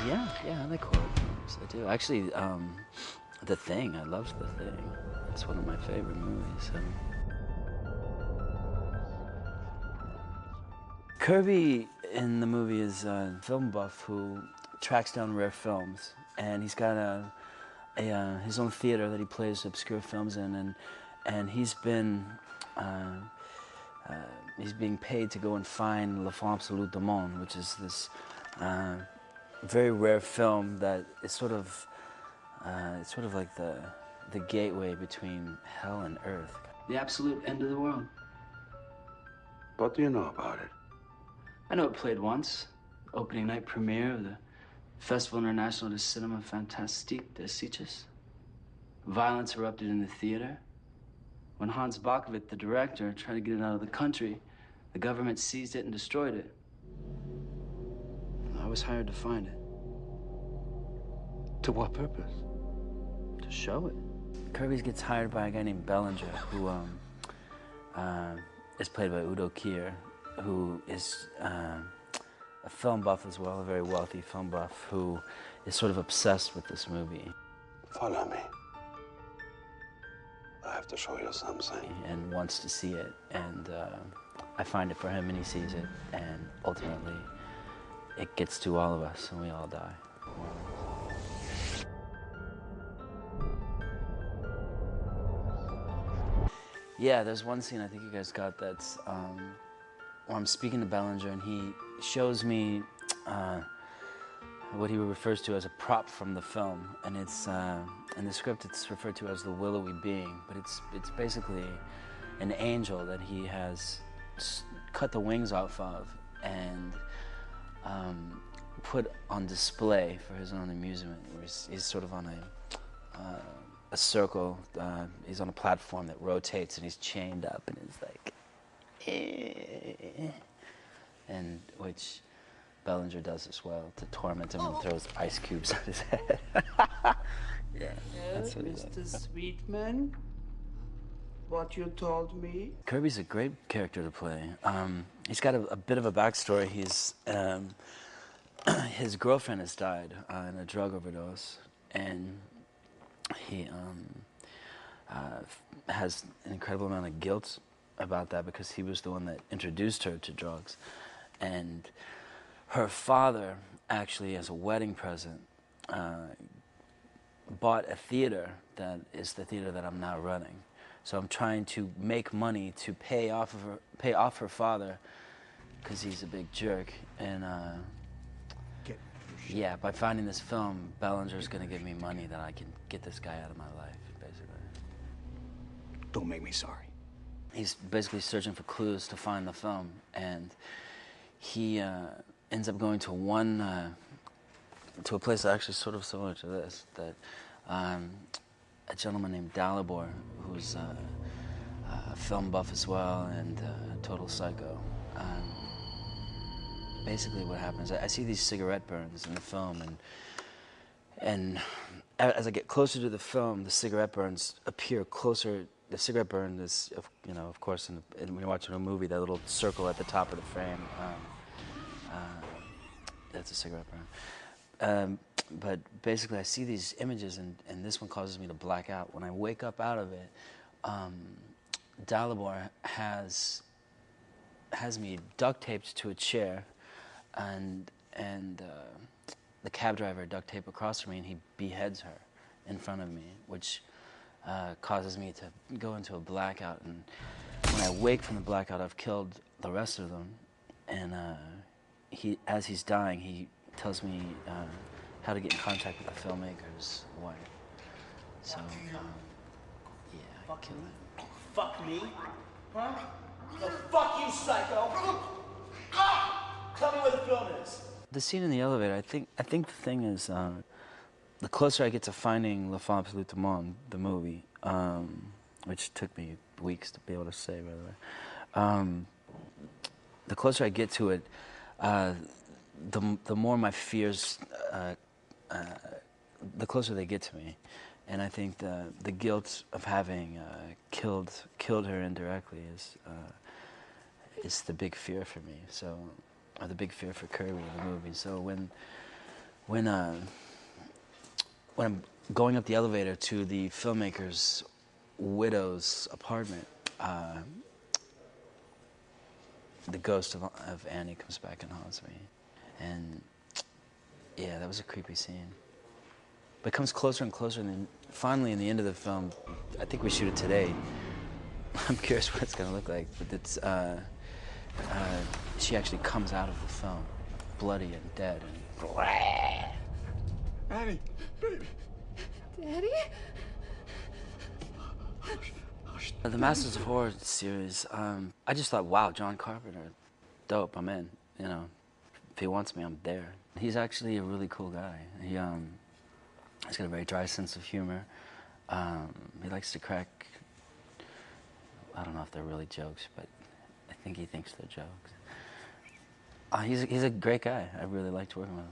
Yeah, I like horror films. I do. Actually, The Thing. I loved The Thing. It's one of my favorite movies. Kirby in the movie is a film buff who tracks down rare films, and he's got his own theater that he plays obscure films in, and he's being paid to go and find La Femme Absolue du Monde, which is this very rare film that is sort of like the gateway between hell and earth. The absolute end of the world. What do you know about it? I know it played once. Opening night premiere of the Festival International de Cinema Fantastique de Sitges. Violence erupted in the theater. When Hans Bakovic, the director, tried to get it out of the country, the government seized it and destroyed it. I was hired to find it. To what purpose? To show it. Kirby gets hired by a guy named Bellinger, who is played by Udo Kier, who is a film buff as well, a very wealthy film buff, who is sort of obsessed with this movie. Follow me. I have to show you something. And wants to see it, and I find it for him, and he sees it, and ultimately it gets to all of us, and we all die. Yeah, there's one scene I think you guys got that's where I'm speaking to Bellinger, and he shows me what he refers to as a prop from the film, and it's in the script it's referred to as the willowy being, but it's basically an angel that he has cut the wings off of and put on display for his own amusement. Where he's sort of on a circle. He's on a platform that rotates, and he's chained up, and he's like, and which Bellinger does as well to torment him and throws ice cubes at his head. Yeah, that's what he does. Mr. Sweetman, what you told me? Kirby's a great character to play. He's got a bit of a backstory. He's his girlfriend has died in a drug overdose, and he has an incredible amount of guilt about that because he was the one that introduced her to drugs. And her father, actually, as a wedding present, bought a theater that is the theater that I'm now running. So I'm trying to make money to pay off her father, because he's a big jerk. And yeah, by finding this film, Bellinger's going to give me money that I can get this guy out of my life, basically. Don't make me sorry. He's basically searching for clues to find the film, and he ends up going to to a place actually sort of similar to this, that a gentleman named Dalibor, who's a film buff as well and a total psycho. Basically what happens, I see these cigarette burns in the film, and as I get closer to the film, the cigarette burns appear closer. The cigarette burn is, of course, when you're watching a movie, that little circle at the top of the frame, that's a cigarette burn. But basically, I see these images, and this one causes me to black out. When I wake up out of it, Dalibor has me duct taped to a chair, and the cab driver duct tape across from me, and he beheads her in front of me, which causes me to go into a blackout. And when I wake from the blackout, I've killed the rest of them. And as he's dying, he tells me how to get in contact with the filmmaker's wife. So, yeah, I killed him. Fuck me? Huh? No, fuck you, psycho! Tell me where the film is. The scene in the elevator, I think the thing is, the closer I get to finding La Femme Absolue du Monde, the movie, which took me weeks to be able to say, by the way, the closer I get to it, the more my fears, the closer they get to me. And I think the guilt of having killed her indirectly is the big fear for me. So, or the big fear for Kirby in the movie. So when when I'm going up the elevator to the filmmaker's widow's apartment, the ghost of Annie comes back and haunts me. And yeah, that was a creepy scene. But it comes closer and closer, and then finally in the end of the film, I think we shoot it today. I'm curious what it's gonna look like, but it's, she actually comes out of the film, bloody and dead, and Annie, baby. Daddy? The Masters of Horror series, I just thought, wow, John Carpenter, dope, I'm in. You know, if he wants me, I'm there. He's actually a really cool guy. He's got a very dry sense of humor. He likes to crack, I don't know if they're really jokes, but I think he thinks they're jokes. He's a great guy. I really liked working with him.